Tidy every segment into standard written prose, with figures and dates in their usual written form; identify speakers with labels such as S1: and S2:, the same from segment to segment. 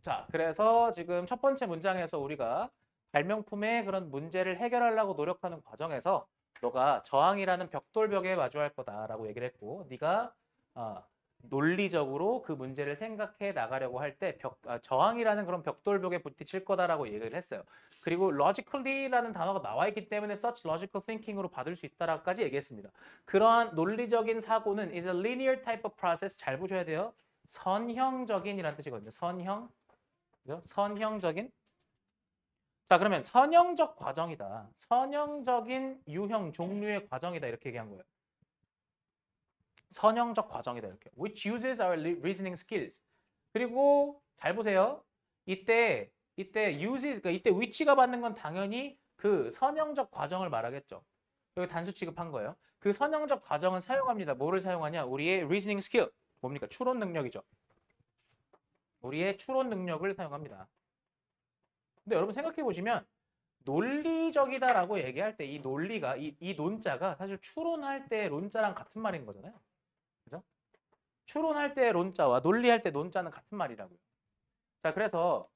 S1: 자, 그래서 지금 첫 번째 문장에서 우리가 발명품의 그런 문제를 해결하려고 노력하는 과정에서 너가 저항이라는 벽돌벽에 마주할 거다라고 얘기를 했고, 네가 어, 논리적으로 그 문제를 생각해 나가려고 할 때 저항이라는 그런 벽돌벽에 부딪힐 거다라고 얘기를 했어요. 그리고 logically라는 단어가 나와 있기 때문에 such logical thinking으로 받을 수 있다라고까지 얘기했습니다. 그러한 논리적인 사고는 is a linear type of process. 잘 보셔야 돼요. 선형적인이라는 뜻이거든요. 그죠? 선형적인. 자, 그러면 선형적 과정이다. 선형적인 유형 종류의 과정이다. 이렇게 얘기한 거예요. 선형적 과정이다. 이렇게. Which uses our reasoning skills. 그리고 잘 보세요. 이때 uses, 그러니까 이때 which가 받는 건 당연히 그 선형적 과정을 말하겠죠. 여기 단수 취급한 거예요. 그 선형적 과정은 사용합니다. 뭐를 사용하냐? 우리의 reasoning skill. 뭡니까? 추론 능력이죠. 우리의 추론 능력을 사용합니다. 근데 여러분 생각해 보시면 논리적이다라고 얘기할 때 이 논리가 이 논자가 사실 추론할 때 론자랑 같은 말인 거잖아요. 그죠? 추론할 때 론자와 논리할 때 논자는 같은 말이라고요. 자, 그래서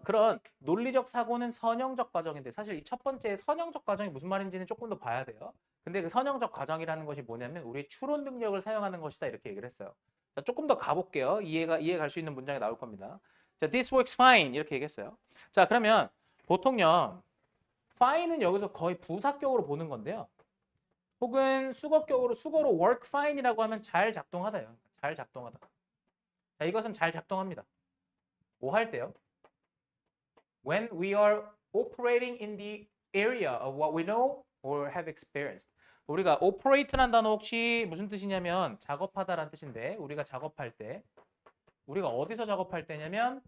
S1: 그런 논리적 사고는 선형적 과정인데 사실 이 첫 번째 선형적 과정이 무슨 말인지는 조금 더 봐야 돼요. 근데 그 선형적 과정이라는 것이 뭐냐면 우리의 추론 능력을 사용하는 것이다 이렇게 얘기를 했어요. 자, 조금 더 가볼게요. 이해 갈 수 있는 문장이 나올 겁니다. 자, this works fine 이렇게 얘기했어요. 자, 그러면 보통요. fine은 여기서 거의 부사격으로 보는 건데요. 혹은 수거로 work fine이라고 하면 잘 작동하다요. 잘 작동하다. 자, 이것은 잘 작동합니다. 뭐 할 때요? When we are operating in the area of what we know or have experienced. 우리가 operate라는 단어 혹시 무슨 뜻이냐면 작업하다라는 뜻인데 우리가 작업할 때 우리가 어디서 작업할 때냐면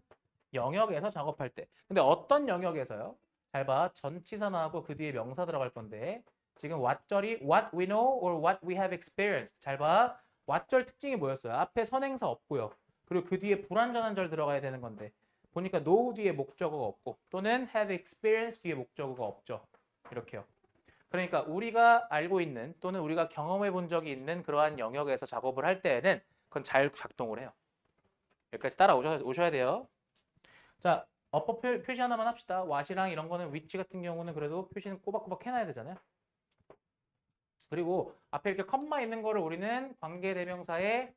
S1: 영역에서 작업할 때. 근데 어떤 영역에서요? 잘 봐. 전치사 나오고 그 뒤에 명사 들어갈 건데 지금 what절이 what we know or what we have experienced. 잘 봐. what절 특징이 뭐였어요? 앞에 선행사 없고요. 그리고 그 뒤에 불완전한 절 들어가야 되는 건데 보니까 know 뒤에 목적어가 없고 또는 have experienced 뒤에 목적어가 없죠. 이렇게요. 그러니까 우리가 알고 있는 또는 우리가 경험해 본 적이 있는 그러한 영역에서 작업을 할 때에는 그건 잘 작동을 해요. 여기까지 따라오셔야 돼요. 자, 어법 표시 하나만 합시다. what이랑 이런 거는 위치 같은 경우는 그래도 표시는 꼬박꼬박 해놔야 되잖아요. 그리고 앞에 이렇게 컴마 있는 거를 우리는 관계대명사에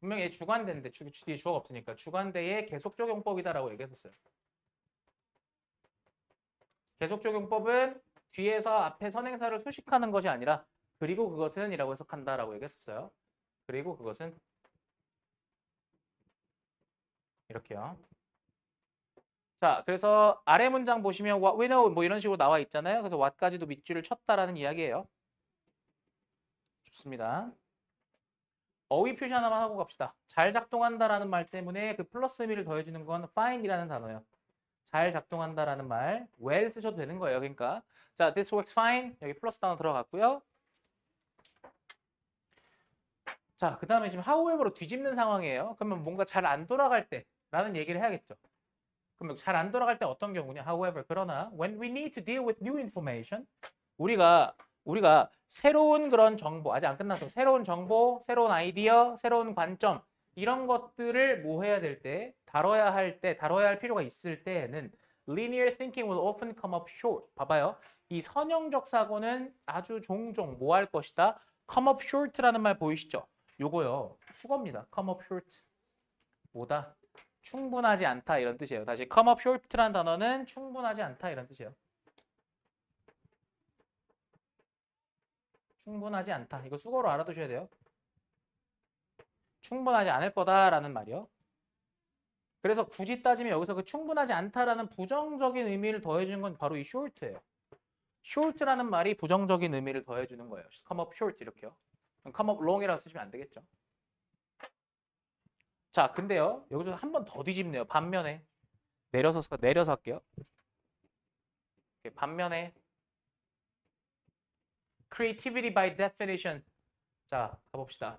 S1: 분명히 주관대인데 뒤에 주어가 없으니까 주관대의 계속적용법이다라고 얘기했었어요. 계속적용법은 뒤에서 앞에 선행사를 수식하는 것이 아니라 그리고 그것은 이라고 해석한다라고 얘기했었어요. 그리고 그것은 이렇게요. 자, 그래서 아래 문장 보시면 what we know 뭐 이런 식으로 나와 있잖아요. 그래서 what까지도 밑줄을 쳤다라는 이야기예요. 좋습니다. 어휘 표시 하나만 하고 갑시다. 잘 작동한다라는 말 때문에 그 플러스 의미를 더해주는 건 fine이라는 단어예요. 잘 작동한다라는 말 well 쓰셔도 되는 거예요. 그러니까 자, this works fine 여기 플러스 단어 들어갔고요. 자, 그 다음에 지금 however로 뒤집는 상황이에요. 그러면 뭔가 잘 안 돌아갈 때라는 얘기를 해야겠죠. 그러면 잘 안 돌아갈 때 어떤 경우냐? However, 그러나 when we need to deal with new information, 우리가 새로운 그런 정보, 아직 안 끝났어. 새로운 정보, 새로운 아이디어, 새로운 관점 이런 것들을 뭐 해야 될 때, 다뤄야 할 필요가 있을 때에는 linear thinking will often come up short. 봐봐요. 이 선형적 사고는 아주 종종 뭐 할 것이다? come up short라는 말 보이시죠? 요거요. 수거입니다. come up short. 뭐다? 충분하지 않다 이런 뜻이에요. 다시 come up short라는 단어는 충분하지 않다 이런 뜻이에요. 충분하지 않다. 이거 수거로 알아두셔야 돼요. 충분하지 않을 거다라는 말이요. 그래서 굳이 따지면 여기서 그 충분하지 않다라는 부정적인 의미를 더해주는 건 바로 이 short예요. short라는 말이 부정적인 의미를 더해주는 거예요. come up short 이렇게요. come up long이라고 쓰시면 안 되겠죠. 자, 근데요. 여기서 한 번 더 뒤집네요. 반면에 내려서 할게요. 반면에 creativity by definition. 자, 가봅시다.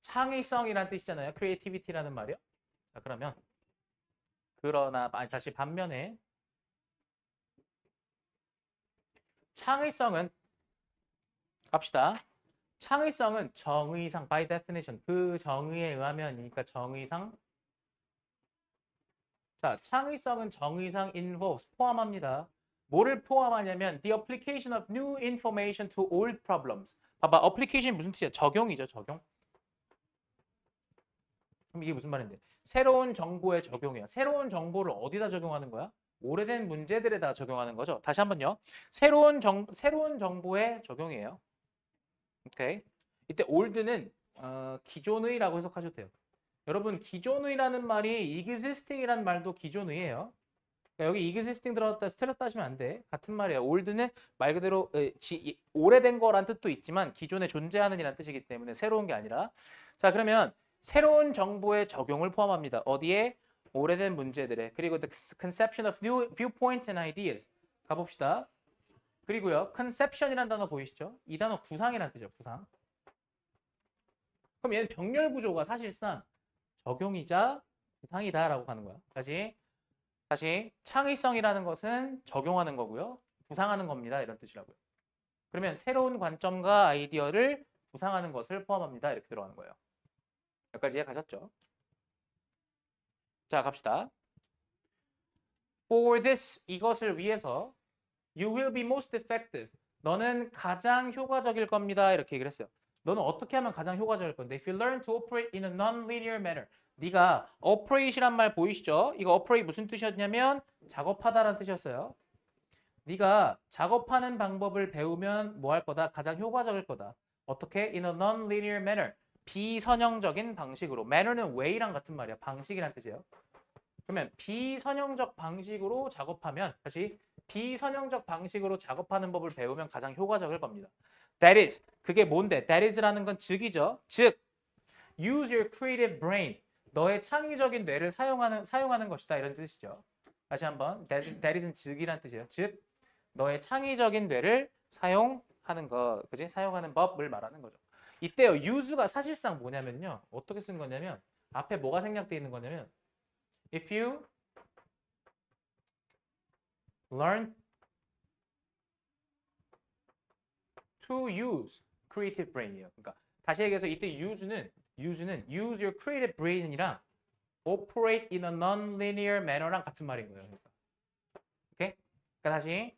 S1: 창의성이란 뜻이잖아요. creativity라는 말이요. 자, 다시 반면에 창의성은 갑시다. 창의성은 정의상 by definition 그 정의에 의하면이니까 정의상 자, 창의성은 정의상 involves 포함합니다. 뭐를 포함하냐면 the application of new information to old problems. 봐봐, application 무슨 뜻이야? 적용이죠, 적용. 그럼 이게 무슨 말인데? 새로운 정보의 적용이야. 새로운 정보를 어디다 적용하는 거야? 오래된 문제들에다 적용하는 거죠. 다시 한번요. 새로운 정보의 적용이에요. 오케이. 이때 ol드는 기존의라고 해석하셔도 돼요. 여러분 기존의라는 말이 existing이라는 말도 기존의예요. 그러니까 여기 existing 들어갔다 스테레오다 하시면 안 돼. 같은 말이에요. ol드는 말 그대로 오래된 거란 뜻도 있지만 기존에 존재하는 이란 뜻이기 때문에 새로운 게 아니라. 자, 그러면 새로운 정보의 적용을 포함합니다. 어디에? 오래된 문제들에. 그리고 the conception of new viewpoints and ideas. 가봅시다. 그리고요. conception이라는 단어 보이시죠? 이 단어 구상이라는 뜻이에요. 구상. 그럼 얘는 병렬 구조가 사실상 적용이자 구상이다라고 하는 거야. 다시 창의성이라는 것은 적용하는 거고요. 구상하는 겁니다. 이런 뜻이라고요. 그러면 새로운 관점과 아이디어를 구상하는 것을 포함합니다. 이렇게 들어가는 거예요. 여기까지 이해가셨죠? 자, 갑시다. For this, 이것을 위해서 you will be most effective. 너는 가장 효과적일 겁니다. 이렇게 얘기를 했어요. 너는 어떻게 하면 가장 효과적일 건데? If you learn to operate in a non-linear manner. 네가 operate이란 말 보이시죠? 이거 operate 무슨 뜻이었냐면 작업하다라는 뜻이었어요. 네가 작업하는 방법을 배우면 뭐 할 거다? 가장 효과적일 거다. 어떻게? In a non-linear manner. 비선형적인 방식으로. manner는 way랑 같은 말이야. 방식이란 뜻이에요. 그러면 비선형적 방식으로 작업하면 다시 비선형적 방식으로 작업하는 법을 배우면 가장 효과적일 겁니다. That is. 그게 뭔데? That is라는 건 즉이죠. 즉 use your creative brain. 너의 창의적인 뇌를 사용하는 것이다. 이런 뜻이죠. 다시 한번 that is는 즉이란 뜻이에요. 즉 너의 창의적인 뇌를 사용하는 거, 그지? 사용하는 법을 말하는 거죠. 이때요. use가 사실상 뭐냐면요. 어떻게 쓴 거냐면 앞에 뭐가 생략되어 있는 거냐면 if you learn to use creative brain이에요. 그러니까 다시 얘기해서 이때 use는 use your creative brain이랑 operate in a non-linear manner랑 같은 말인 거예요. 그러니까. 오케이? 그러니까 다시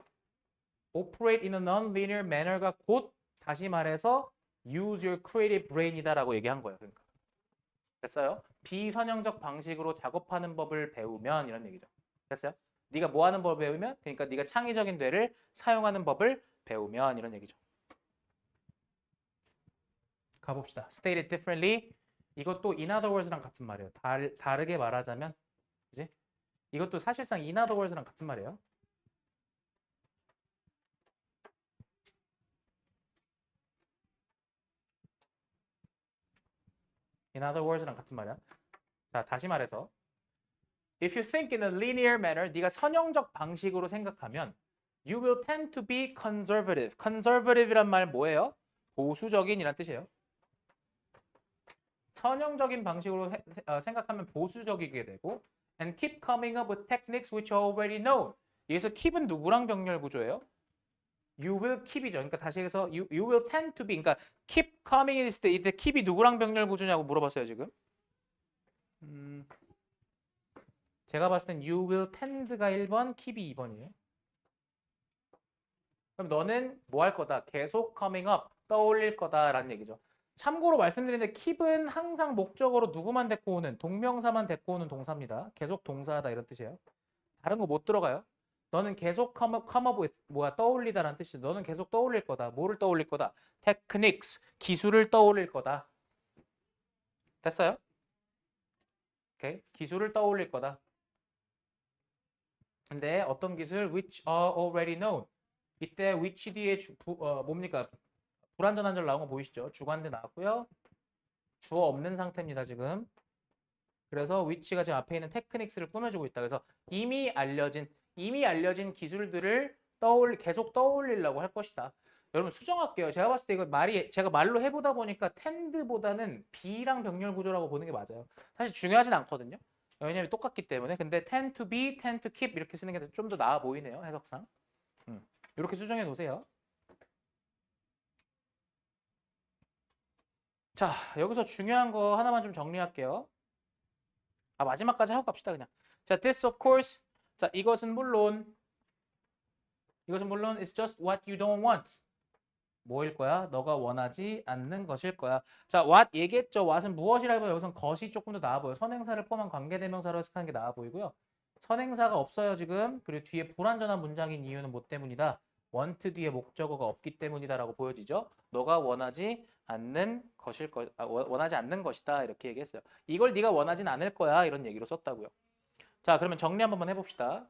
S1: operate in a non-linear manner가 곧 다시 말해서 use your creative brain이다라고 얘기한 거예요. 그러니까. 됐어요? 비선형적 방식으로 작업하는 법을 배우면 이런 얘기죠. 됐어요? 네가 뭐 하는 법을 배우면? 그러니까 네가 창의적인 뇌를 사용하는 법을 배우면 이런 얘기죠. 가봅시다. Stated differently. 이것도 in other words랑 같은 말이에요. 다르게 말하자면, 그지? 이것도 사실상 in other words랑 같은 말이에요. in other words랑 같은 말이야. 자, 다시 말해서 if you think in a linear manner, 네가 선형적 방식으로 생각하면 you will tend to be conservative. conservative이란 말 뭐예요? 보수적인이란 뜻이에요. 선형적인 방식으로 생각하면 보수적이게 되고 and keep coming up with techniques which are already known. 여기서 keep은 누구랑 병렬 구조예요? You will keep이죠. 그러니까 다시 해서 you will tend to be. 그러니까 keep coming 있을 때 이때 keep이 누구랑 병렬 구조냐고 물어봤어요 지금. 제가 봤을 땐 you will tend가 1번, keep이 2번이에요. 그럼 너는 뭐 할 거다? 계속 coming up, 떠올릴 거다라는 얘기죠. 참고로 말씀드리는데 keep은 항상 목적어로 누구만 데리고 오는, 동명사만 데리고 오는 동사입니다. 계속 동사하다 이런 뜻이에요. 다른 거 못 들어가요. 너는 계속 come up with, 뭐야, 떠올리다라는 뜻이죠. 너는 계속 떠올릴 거다. 뭐를 떠올릴 거다? techniques, 기술을 떠올릴 거다. 됐어요? 오케이. 기술을 떠올릴 거다. 근데 어떤 기술? which are already known. 이때 which 뒤에 뭡니까? 불완전한 절 나온 거 보이시죠? 주관대 나왔고요. 주어 없는 상태입니다, 지금. 그래서 which가 지금 앞에 있는 테크닉스를 꾸며주고 있다. 그래서 이미 알려진 기술들을 계속 떠올리려고 할 것이다. 여러분 수정할게요. 제가 봤을 때 이거 제가 말로 해보다 보니까 tend보다는 be랑 병렬 구조라고 보는 게 맞아요. 사실 중요하진 않거든요. 왜냐면 똑같기 때문에. 근데 tend to be, tend to keep 이렇게 쓰는 게 좀 더 나아 보이네요. 해석상. 이렇게 수정해 놓으세요. 자, 여기서 중요한 거 하나만 좀 정리할게요. 마지막까지 하고 갑시다 그냥. 자, this of course. 자, 이것은 물론 is just what you don't want. 뭐일 거야? 너가 원하지 않는 것일 거야. 자, what 얘기했죠. what은 무엇이라고 여기서는 것이 조금 더 나아 보여요. 선행사를 포함한 관계대명사로 해석하는 게 나아 보이고요. 선행사가 없어요 지금. 그리고 뒤에 불완전한 문장인 이유는 뭐 때문이다? want 뒤에 목적어가 없기 때문이다라고 보여지죠. 너가 원하지 않는 것일 거, 원하지 않는 것이다 이렇게 얘기했어요. 이걸 네가 원하진 않을 거야 이런 얘기로 썼다고요. 자, 그러면 정리 한번 해봅시다.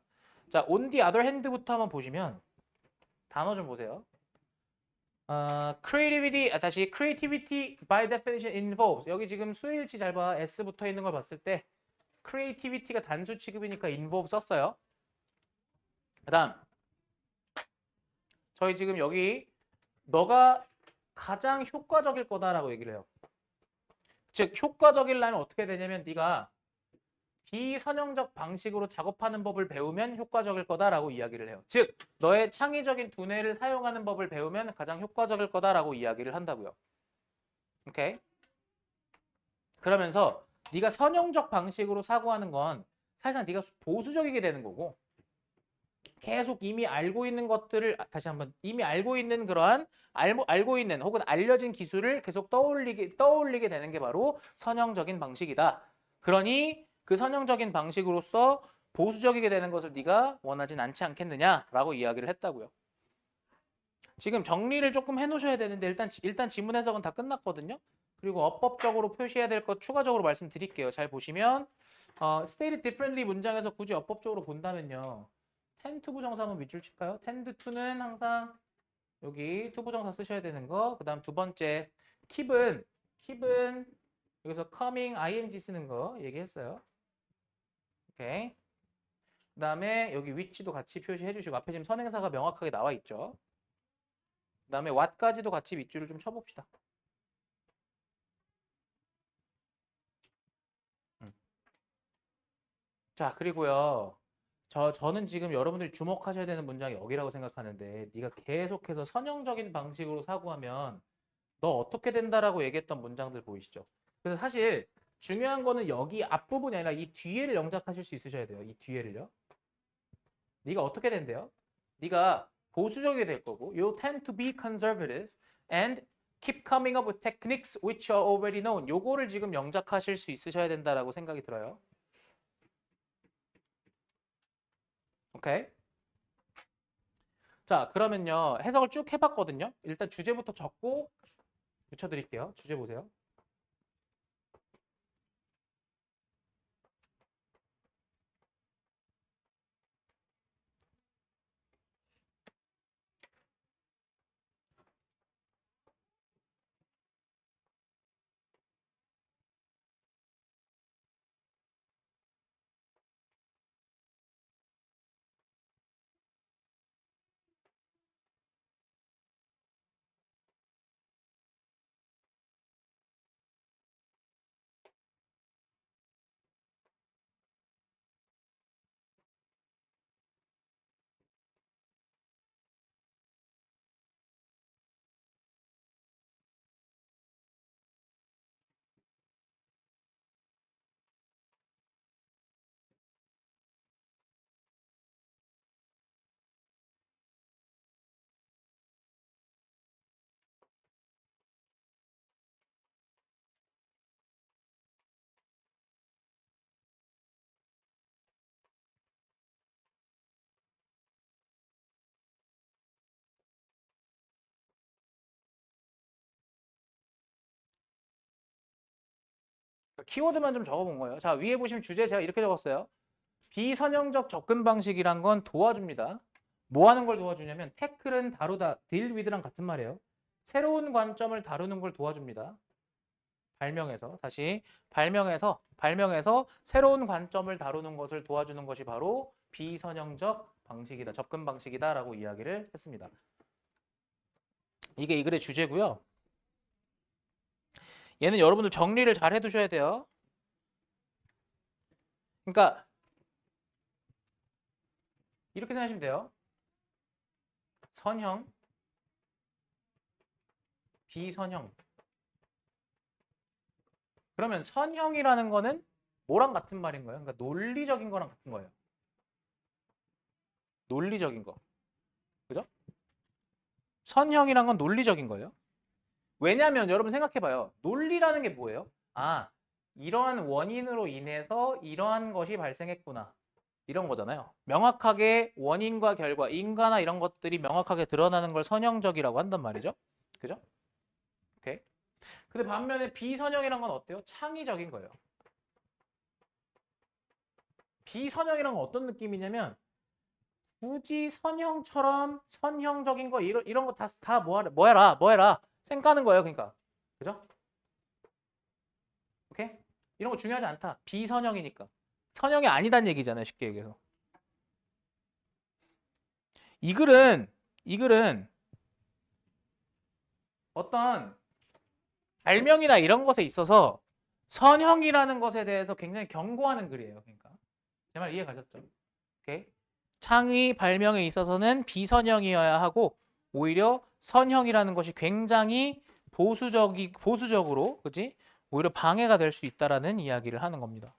S1: 자, on the other hand부터 한번 보시면 단어 좀 보세요. creativity by definition involves. 여기 지금 수일치 잘 봐. S 붙어 있는 걸 봤을 때 creativity가 단수 취급이니까 involve 썼어요. 그다음 저희 지금 여기 너가 가장 효과적일 거다라고 얘기를 해요. 즉 효과적이려면 어떻게 되냐면 네가 비선형적 방식으로 작업하는 법을 배우면 효과적일 거다라고 이야기를 해요. 즉 너의 창의적인 두뇌를 사용하는 법을 배우면 가장 효과적일 거다라고 이야기를 한다고요. 오케이? 그러면서 네가 선형적 방식으로 사고하는 건 사실상 네가 보수적이게 되는 거고 계속 이미 알고 있는 것들을 다시 한번 이미 알고 있는 그러한 알고 있는 혹은 알려진 기술을 계속 떠올리게 되는 게 바로 선형적인 방식이다. 그러니 그 선형적인 방식으로서 보수적이게 되는 것을 네가 원하진 않지 않겠느냐라고 이야기를 했다고요. 지금 정리를 조금 해놓으셔야 되는데 일단 지문 해석은 다 끝났거든요. 그리고 어법적으로 표시해야 될 것 추가적으로 말씀드릴게요. 잘 보시면 stated differently 문장에서 굳이 어법적으로 본다면요. tend to 부정사 한번 밑줄 칠까요? tend to는 항상 여기 to 부정사 쓰셔야 되는 거. 그 다음 두 번째 keep은 여기서 coming ing 쓰는 거 얘기했어요. 오케이. 그 다음에 여기 위치도 같이 표시해 주시고 앞에 지금 선행사가 명확하게 나와 있죠. 그 다음에 what까지도 같이 밑줄을 좀 쳐봅시다. 자, 그리고요. 저는 지금 여러분들이 주목하셔야 되는 문장이 여기라고 생각하는데 네가 계속해서 선형적인 방식으로 사고하면 너 어떻게 된다라고 얘기했던 문장들 보이시죠? 그래서 사실 중요한 거는 여기 앞부분이 아니라 이 뒤에를 영작하실 수 있으셔야 돼요. 이 뒤에를요. 네가 어떻게 된대요? 네가 보수적이 될 거고 You tend to be conservative and keep coming up with techniques which are already known. 요거를 지금 영작하실 수 있으셔야 된다라고 생각이 들어요. 오케이? 자, 그러면요. 해석을 쭉 해봤거든요. 일단 주제부터 적고 붙여드릴게요. 주제 보세요. 키워드만 좀 적어본 거예요. 자, 위에 보시면 주제 제가 이렇게 적었어요. 비선형적 접근 방식이란 건 도와줍니다. 뭐 하는 걸 도와주냐면 태클은 다루다, deal with랑 같은 말이에요. 새로운 관점을 다루는 걸 도와줍니다. 발명해서 새로운 관점을 다루는 것을 도와주는 것이 바로 비선형적 방식이다. 접근 방식이다라고 이야기를 했습니다. 이게 이 글의 주제고요. 얘는 여러분들 정리를 잘 해두셔야 돼요. 그러니까 이렇게 생각하시면 돼요. 선형, 비선형. 그러면 선형이라는 거는 뭐랑 같은 말인 거예요? 그러니까 논리적인 거랑 같은 거예요. 논리적인 거. 그죠? 선형이란 건 논리적인 거예요. 왜냐면 여러분 생각해봐요. 논리라는 게 뭐예요? 아, 이러한 원인으로 인해서 이러한 것이 발생했구나. 이런 거잖아요. 명확하게 원인과 결과, 인과나 이런 것들이 명확하게 드러나는 걸 선형적이라고 한단 말이죠. 그죠? 오케이. 근데 반면에 비선형이란 건 어때요? 창의적인 거예요. 비선형이란 건 어떤 느낌이냐면 굳이 선형처럼 선형적인 거 이런 거 다 뭐해라 쌩 까는 거예요. 그러니까 그죠? 오케이? 이런 거 중요하지 않다. 비선형이니까 선형이 아니란 얘기잖아요. 쉽게 얘기해서 이 글은 어떤 발명이나 이런 것에 있어서 선형이라는 것에 대해서 굉장히 경고하는 글이에요. 그러니까 제 말 이해 가셨죠? 오케이? 창의 발명에 있어서는 비선형이어야 하고 오히려 선형이라는 것이 굉장히 보수적으로 그지? 오히려 방해가 될 수 있다라는 이야기를 하는 겁니다.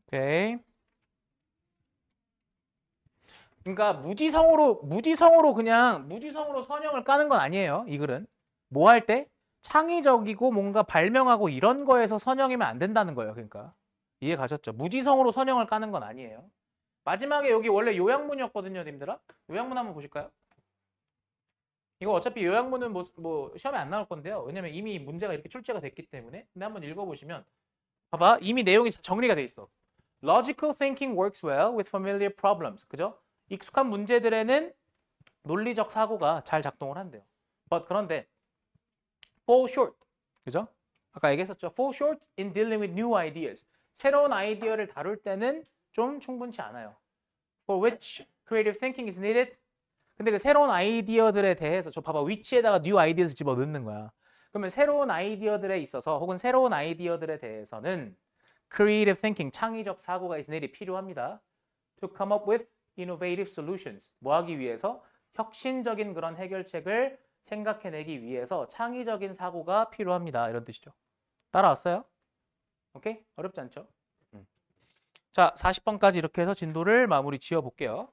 S1: 오케이. 그러니까 무지성으로 선형을 까는 건 아니에요. 이 글은 뭐 할 때 창의적이고 뭔가 발명하고 이런 거에서 선형이면 안 된다는 거예요. 그러니까 이해 가셨죠? 무지성으로 선형을 까는 건 아니에요. 마지막에 여기 원래 요약문이었거든요, 님들아. 요약문 한번 보실까요? 이거 어차피 요약문은 뭐 시험에 안 나올 건데요. 왜냐면 이미 문제가 이렇게 출제가 됐기 때문에. 근데 한번 읽어보시면 봐봐, 이미 내용이 정리가 돼 있어. Logical thinking works well with familiar problems. 그죠? 익숙한 문제들에는 논리적 사고가 잘 작동을 한대요. 그런데 fall short. 그죠? 아까 얘기했었죠. fall short in dealing with new ideas. 새로운 아이디어를 다룰 때는 좀 충분치 않아요. For which creative thinking is needed. 근데 그 새로운 아이디어들에 대해서 저 봐봐 위치에다가 new ideas 집어 넣는 거야. 그러면 새로운 아이디어들에 있어서 혹은 새로운 아이디어들에 대해서는 creative thinking 창의적 사고가 is needed 필요합니다. To come up with innovative solutions. 뭐 하기 위해서? 혁신적인 그런 해결책을 생각해내기 위해서 창의적인 사고가 필요합니다. 이런 뜻이죠. 따라왔어요? 오케이? 어렵지 않죠? 자, 40번까지 이렇게 해서 진도를 마무리 지어 볼게요.